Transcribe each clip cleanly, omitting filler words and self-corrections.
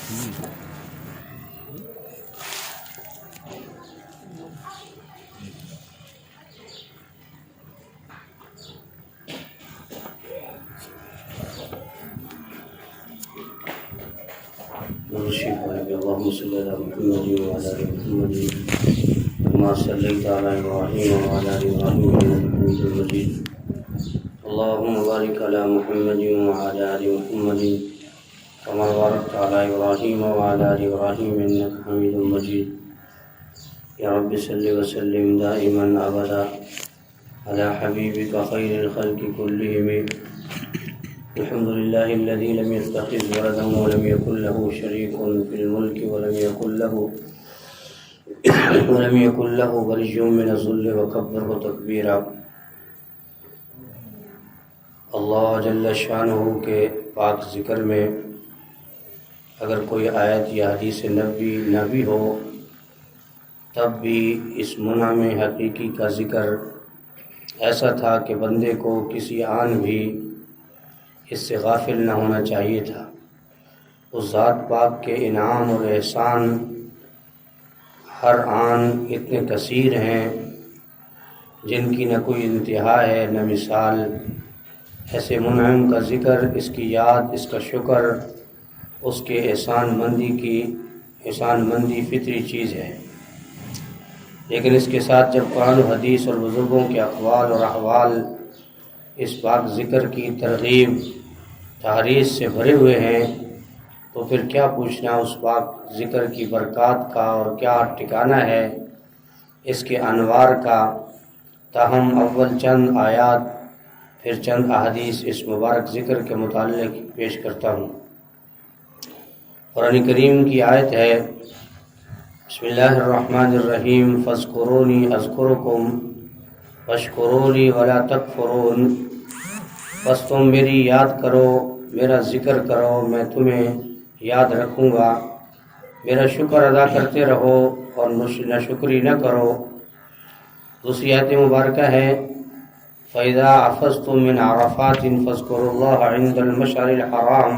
اللهم صل على محمد وعلى ال محمد كما صليت على ابراهيم وعلى ال ابراهيم انك حميد مجيد. اللهم بارك على محمد وعلى ال محمد كما باركت على ابراهيم وعلى ال ابراهيم انك حميد مجيد. يا رب صل وسلم دائما ابدا على حبيبك خير الخلق كلهم. الحمد لله الذي لم يتخذ ولدا ولم يكن له شريك في الملك ولم يكن له ولي من الذل وكبره تكبيرا. اللہ جل شانہ کے پاک ذکر میں اگر کوئی آیت یا حدیث نبی نہ بھی ہو تب بھی اس منعم حقیقی کا ذکر ایسا تھا کہ بندے کو کسی آن بھی اس سے غافل نہ ہونا چاہیے تھا. اس ذات پاک کے انعام اور احسان ہر آن اتنے کثیر ہیں جن کی نہ کوئی انتہا ہے نہ مثال. ایسے منعم کا ذکر، اس کی یاد، اس کا شکر، اس کے احسان مندی فطری چیز ہے. لیکن اس کے ساتھ جب قرآن و حدیث اور بزرگوں کے اقوال اور احوال اس پاک ذکر کی ترغیب تحریض سے بھرے ہوئے ہیں تو پھر کیا پوچھنا اس پاک ذکر کی برکات کا اور کیا ٹھکانہ ہے اس کے انوار کا. تاہم اول چند آیات پھر چند احادیث اس مبارک ذکر کے متعلق پیش کرتا ہوں. قرآن کریم کی آیت ہے بسم اللہ الرحمن الرحیم فاذکرونی اذکرکم واشکروا لی ولا تکفرون. بس تم میری یاد کرو، میرا ذکر کرو، میں تمہیں یاد رکھوں گا. میرا شکر ادا کرتے رہو اور ناشکری نہ کرو. دوسری آیت مبارکہ ہے فَإِذَا عَفَزْتُم مِّنْ عَرَفَاتٍ فاذكروا اللَّهَ عِندَ الْمَشْعَرِ الْحَرَامِ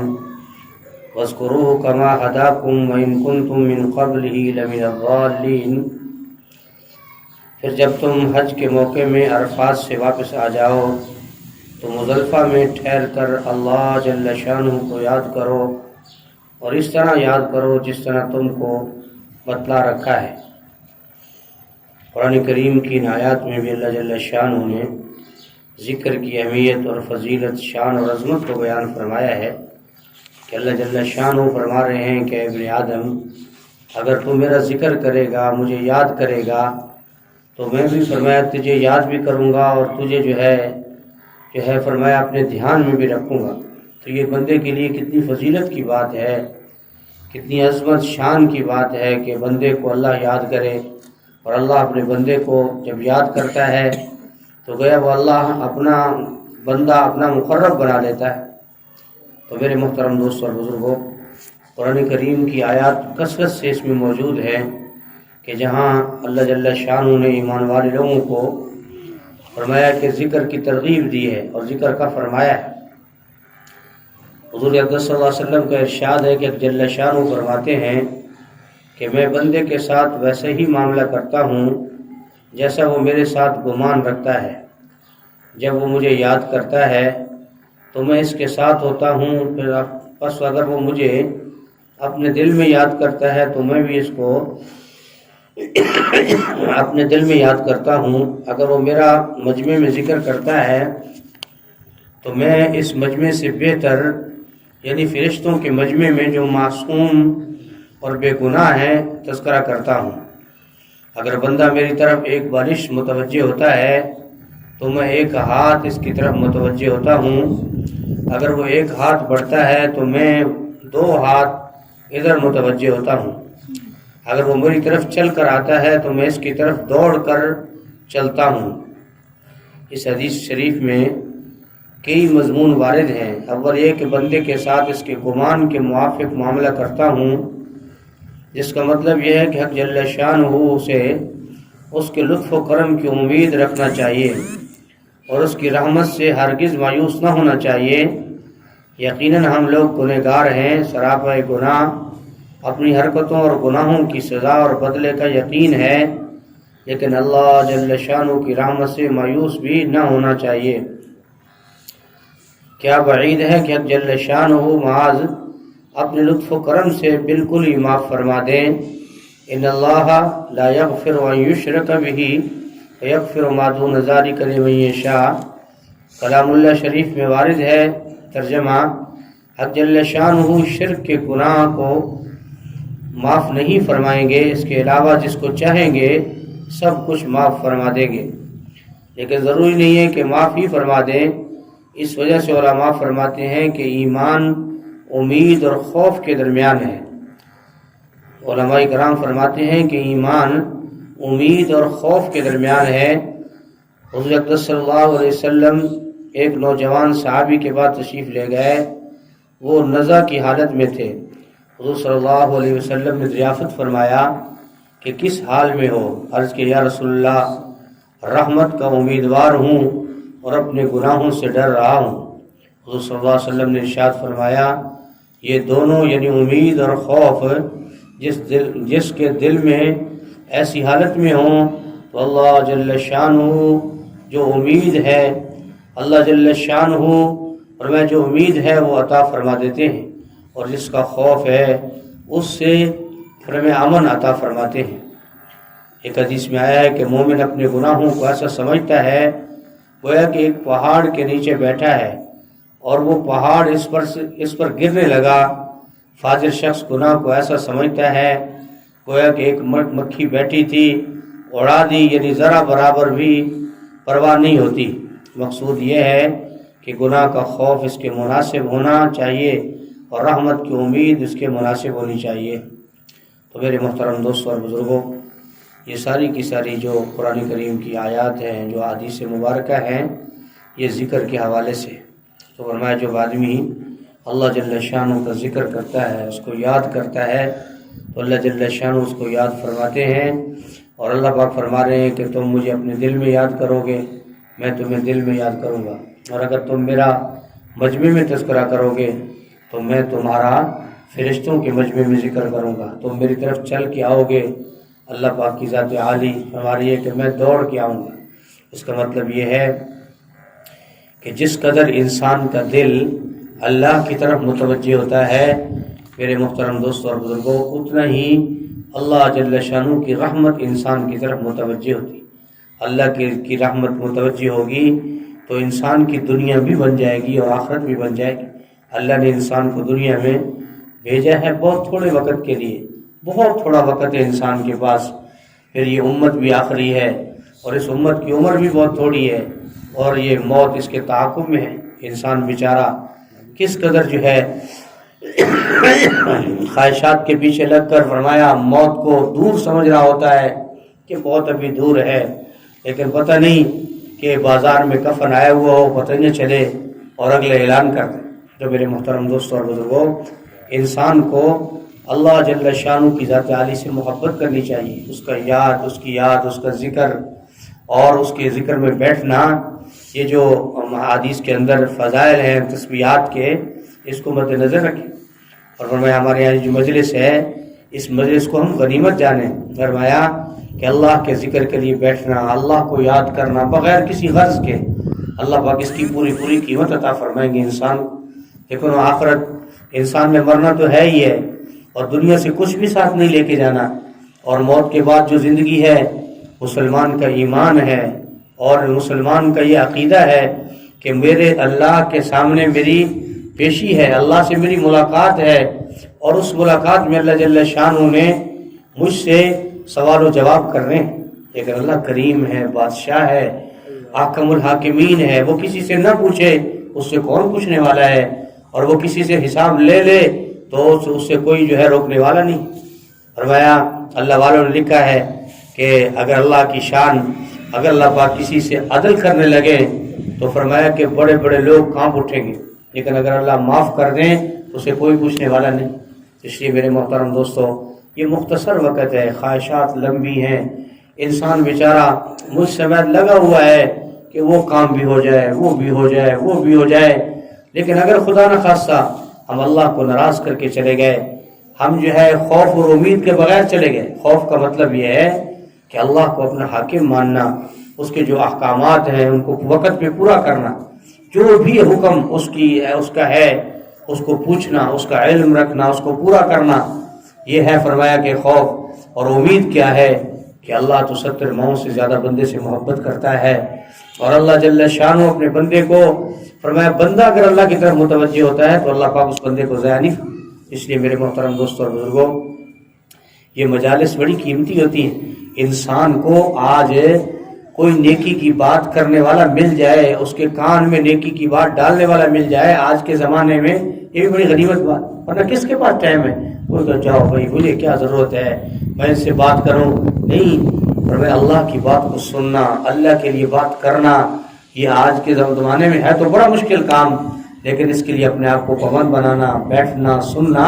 واذكروه كما هداكم وإن كنتم من قبله لمن الضالين. پھر جب تم حج کے موقع میں عرفات سے واپس آ جاؤ تو مزدلفہ میں ٹھہر کر اللہ جل شانہ کو یاد کرو اور اس طرح یاد کرو جس طرح تم کو بتلا رکھا ہے. قرآن کریم کی ان آیات میں بھی اللہ جل شانہ نے ذکر کی اہمیت اور فضیلت، شان اور عظمت کو بیان فرمایا ہے کہ اللہ جل شانہ فرما رہے ہیں کہ ابن آدم اگر تو میرا ذکر کرے گا، مجھے یاد کرے گا تو میں بھی فرمایا تجھے یاد بھی کروں گا اور تجھے جو ہے فرمایا اپنے دھیان میں بھی رکھوں گا. تو یہ بندے کے لیے کتنی فضیلت کی بات ہے، کتنی عظمت شان کی بات ہے کہ بندے کو اللہ یاد کرے. اور اللہ اپنے بندے کو جب یاد کرتا ہے تو گویا وہ اللہ اپنا بندہ اپنا مقرب بنا لیتا ہے. تو میرے محترم دوستوں اور بزرگوں، قرآن کریم کی آیات کثرت سے اس میں موجود ہے کہ جہاں اللہ جل شانہ نے ایمان والے لوگوں کو فرمایا کہ ذکر کی ترغیب دی ہے اور ذکر کا فرمایا ہے. حضور اقدس صلی اللہ علیہ وسلم کا ارشاد ہے کہ جل شانہ فرماتے ہیں کہ میں بندے کے ساتھ ویسے ہی معاملہ کرتا ہوں جیسا وہ میرے ساتھ گمان رکھتا ہے. جب وہ مجھے یاد کرتا ہے تو میں اس کے ساتھ ہوتا ہوں، پس اگر وہ مجھے اپنے دل میں یاد کرتا ہے تو میں بھی اس کو اپنے دل میں یاد کرتا ہوں. اگر وہ میرا مجمع میں ذکر کرتا ہے تو میں اس مجمع سے بہتر یعنی فرشتوں کے مجمع میں جو معصوم اور بے گناہ ہیں تذکرہ کرتا ہوں. اگر بندہ میری طرف ایک بالش متوجہ ہوتا ہے تو میں ایک ہاتھ اس کی طرف متوجہ ہوتا ہوں. اگر وہ ایک ہاتھ بڑھتا ہے تو میں 2 ہاتھ ادھر متوجہ ہوتا ہوں. اگر وہ میری طرف چل کر آتا ہے تو میں اس کی طرف دوڑ کر چلتا ہوں. اس حدیث شریف میں کئی مضمون وارد ہیں. اول یہ کہ بندے کے ساتھ اس کے گمان کے موافق معاملہ کرتا ہوں، جس کا مطلب یہ ہے کہ حق جل شانہ سے اس کے لطف و کرم کی امید رکھنا چاہیے اور اس کی رحمت سے ہرگز مایوس نہ ہونا چاہیے. یقیناً ہم لوگ گنہگار ہیں، سراپا گناہ اپنی حرکتوں اور گناہوں کی سزا اور بدلے کا یقین ہے، لیکن اللہ جل شانہ کی رحمت سے مایوس بھی نہ ہونا چاہیے۔ کیا بعید ہے کہ جل شانہ معاذ اپنے لطف و کرم سے بالکل ہی معاف فرما دیں۔ ان اللہ لا یغفر ان یشرک بہ ویغفر ما دون ذلک لمن یشاء۔ کلام اللہ شریف میں وارد ہے، ترجمہ: حق جل شانہ شرک کے گناہ کو معاف نہیں فرمائیں گے، اس کے علاوہ جس کو چاہیں گے سب کچھ معاف فرما دیں گے، لیکن ضروری نہیں ہے کہ معاف ہی فرما دیں۔ اس وجہ سے علماء فرماتے ہیں کہ ایمان امید اور خوف کے درمیان ہے۔ علماء کرام فرماتے ہیں کہ ایمان امید اور خوف کے درمیان ہے۔ حضور اقدس صلی اللہ علیہ وسلم ایک نوجوان صحابی کے بعد تشریف لے گئے، وہ نزع کی حالت میں تھے۔ حضور صلی اللہ علیہ وسلم نے ضیافت فرمایا کہ کس حال میں ہو؟ عرض کہ یا رسول اللہ، رحمت کا امیدوار ہوں اور اپنے گناہوں سے ڈر رہا ہوں۔ حضور صلی اللہ علیہ وسلم نے ارشاد فرمایا، یہ دونوں یعنی امید اور خوف جس کے دل میں ایسی حالت میں ہوں تو اللہ جل شانہ جو امید ہے، اللہ جل شانہ اور میں جو امید ہے وہ عطا فرما دیتے ہیں، اور جس کا خوف ہے اس سے پھر ہمیں امن عطا فرماتے ہیں۔ ایک حدیث میں آیا ہے کہ مومن اپنے گناہوں کو ایسا سمجھتا ہے گویا کہ ایک پہاڑ کے نیچے بیٹھا ہے اور وہ پہاڑ اس پر گرنے لگا۔ فاجر شخص گناہ کو ایسا سمجھتا ہے گویا کہ ایک مکھی بیٹھی تھی، اڑا دی، یعنی ذرا برابر بھی پرواہ نہیں ہوتی۔ مقصود یہ ہے کہ گناہ کا خوف اس کے مناسب ہونا چاہیے اور رحمت کی امید اس کے مناسب ہونی چاہیے۔ تو میرے محترم دوستوں اور بزرگوں، یہ ساری کی ساری جو قرآن کریم کی آیات ہیں، جو احادیث مبارکہ ہیں، یہ ذکر کے حوالے سے تو فرمایا جب آدمی اللہ جل شانہ کا ذکر کرتا ہے، اس کو یاد کرتا ہے، تو اللہ جل شانہ اس کو یاد فرماتے ہیں، اور اللہ پاک فرما رہے ہیں کہ تم مجھے اپنے دل میں یاد کرو گے، میں تمہیں دل میں یاد کروں گا، اور اگر تم میرا مجمع میں تذکرہ کرو گے تو میں تمہارا فرشتوں کے مجمع میں ذکر کروں گا، تم میری طرف چل کے آؤ گے۔ اللہ پاک کی ذات عالی فرما رہی ہے کہ میں دوڑ کے آؤں گا۔ اس کا مطلب یہ ہے کہ جس قدر انسان کا دل اللہ کی طرف متوجہ ہوتا ہے، میرے محترم دوستوں اور بزرگوں، اتنا ہی اللہ جل شانہ کی رحمت انسان کی طرف متوجہ ہوتی۔ اللہ کی رحمت متوجہ ہوگی تو انسان کی دنیا بھی بن جائے گی اور آخرت بھی بن جائے گی۔ اللہ نے انسان کو دنیا میں بھیجا ہے بہت تھوڑے وقت کے لیے، بہت تھوڑا وقت ہے انسان کے پاس، پھر یہ امت بھی آخری ہے اور اس امت کی عمر بھی بہت تھوڑی ہے، اور یہ موت اس کے تعاقب میں ہے۔ انسان بیچارہ کس قدر جو ہے خواہشات کے پیچھے لگ کر فرمایا موت کو دور سمجھ رہا ہوتا ہے کہ بہت ابھی دور ہے، لیکن پتہ نہیں کہ بازار میں کفن آیا ہوا ہو، پتہ نہیں چلے اور اگلے اعلان کر دیں۔ جو میرے محترم دوستوں اور بزرگوں، انسان کو اللہ جل شانہ کی ذات عالی سے محبت کرنی چاہیے، اس کی یاد، اس کا ذکر اور اس کے ذکر میں بیٹھنا، یہ جو حدیث کے اندر فضائل ہیں تسبیحات کے، اس کو مد نظر رکھیں۔ اور فرمایا ہمارے یہاں جو مجلس ہے، اس مجلس کو ہم غنیمت جانیں۔ فرمایا کہ اللہ کے ذکر کے لیے بیٹھنا، اللہ کو یاد کرنا بغیر کسی غرض کے، اللہ پاک اس کی پوری قیمت عطا فرمائیں گے انسان کو۔ لیکن آخرت، انسان میں مرنا تو ہے ہی ہے اور دنیا سے کچھ بھی ساتھ نہیں لے کے جانا، اور موت کے بعد جو زندگی ہے مسلمان کا ایمان ہے اور مسلمان کا یہ عقیدہ ہے کہ میرے اللہ کے سامنے میری پیشی ہے، اللہ سے میری ملاقات ہے، اور اس ملاقات میں اللہ جل شانہ نے مجھ سے سوال و جواب کر رہے ہیں۔ لیکن اللہ کریم ہے، بادشاہ ہے، حاکم الحاکمین ہے، وہ کسی سے نہ پوچھے اس سے کون پوچھنے والا ہے، اور وہ کسی سے حساب لے تو اس سے کوئی جو ہے روکنے والا نہیں۔ فرمایا اللہ والوں نے لکھا ہے کہ اگر اللہ پاک کسی سے عدل کرنے لگے تو فرمایا کہ بڑے بڑے لوگ کانپ اٹھیں گے، لیکن اگر اللہ معاف کر دیں تو اسے کوئی پوچھنے والا نہیں۔ اس لیے میرے محترم دوستو، یہ مختصر وقت ہے، خواہشات لمبی ہیں، انسان بیچارہ مجھ سمیت لگا ہوا ہے کہ وہ کام بھی ہو جائے، وہ بھی ہو جائے، وہ بھی ہو جائے، لیکن اگر خدا نخواستہ ہم اللہ کو ناراض کر کے چلے گئے، ہم جو ہے خوف اور امید کے بغیر چلے گئے۔ خوف کا مطلب یہ ہے کہ اللہ کو اپنا حاکم ماننا، اس کے جو احکامات ہیں ان کو وقت پہ پورا کرنا، جو بھی حکم اس کا ہے اس کو پوچھنا، اس کا علم رکھنا، اس کو پورا کرنا، یہ ہے فرمایا کہ خوف۔ اور امید کیا ہے کہ اللہ تو 70 ماؤں سے زیادہ بندے سے محبت کرتا ہے، اور اللہ جل شانہ اپنے بندے کو فرمایا بندہ اگر اللہ کی طرف متوجہ ہوتا ہے تو اللہ پاک اس بندے کو ضائع نہیں۔ اس لیے میرے محترم دوستوں اور بزرگوں، یہ مجالس بڑی قیمتی ہوتی ہیں۔ انسان کو آج کوئی نیکی کی بات کرنے والا مل جائے، اس کے کان میں نیکی کی بات ڈالنے والا مل جائے آج کے زمانے میں، یہ بھی بڑی غنیمت بات۔ ورنہ کس کے پاس ٹائم ہے؟ کوئی تو جاؤ بھائی، مجھے کیا ضرورت ہے میں اس سے بات کروں؟ نہیں، فرمایا اللہ کی بات کو سننا، اللہ کے لیے بات کرنا، یہ آج کے زمانے میں ہے تو بڑا مشکل کام، لیکن اس کے لیے اپنے آپ کو پابند بنانا، بیٹھنا، سننا،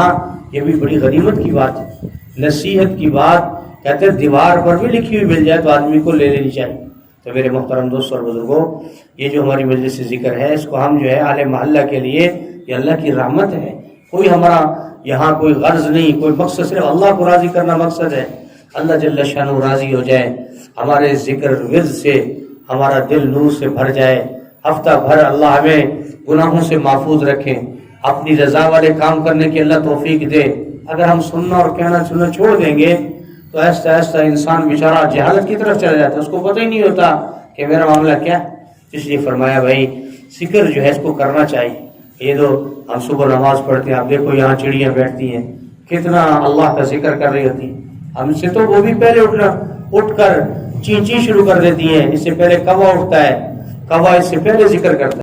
یہ بھی بڑی غنیمت کی بات ہے۔ نصیحت کی بات کہتے ہیں دیوار پر بھی لکھی ہوئی مل جائے تو آدمی کو لے لینی چاہیے۔ تو میرے محترم دوستوں اور بزرگوں، یہ جو ہماری مجلس سے ذکر ہے، اس کو ہم جو ہے اہل محلہ کے لیے یہ اللہ کی رحمت ہے، کوئی ہمارا یہاں کوئی غرض نہیں، کوئی مقصد، صرف اللہ کو راضی کرنا مقصد ہے، اللہ جل شانہ راضی ہو جائے، ہمارے ذکر ورد سے ہمارا دل نور سے بھر جائے، ہفتہ بھر اللہ ہمیں گناہوں سے محفوظ رکھیں، اپنی رضا والے کام کرنے کی اللہ توفیق دے۔ اگر ہم سننا اور کہنا سننا چھوڑ دیں گے تو آہستہ آہستہ انسان بیچارہ جہالت کی طرف چلا جاتا ہے، اس کو پتہ ہی نہیں ہوتا کہ میرا معاملہ کیا ہے۔ اس لیے فرمایا بھائی ذکر جو ہے اس کو کرنا چاہیے۔ یہ تو ہم صبح نماز پڑھتے ہیں، آپ دیکھو یہاں چڑیاں بیٹھتی ہیں، کتنا اللہ کا ذکر کر رہی ہوتی ہیں، ہم سے تو وہ بھی پہلے اٹھ کر چین چین شروع کر دیتی ہیں، اس سے پہلے کوا اٹھتا ہے، کوا اس سے پہلے ذکر کرتا ہے۔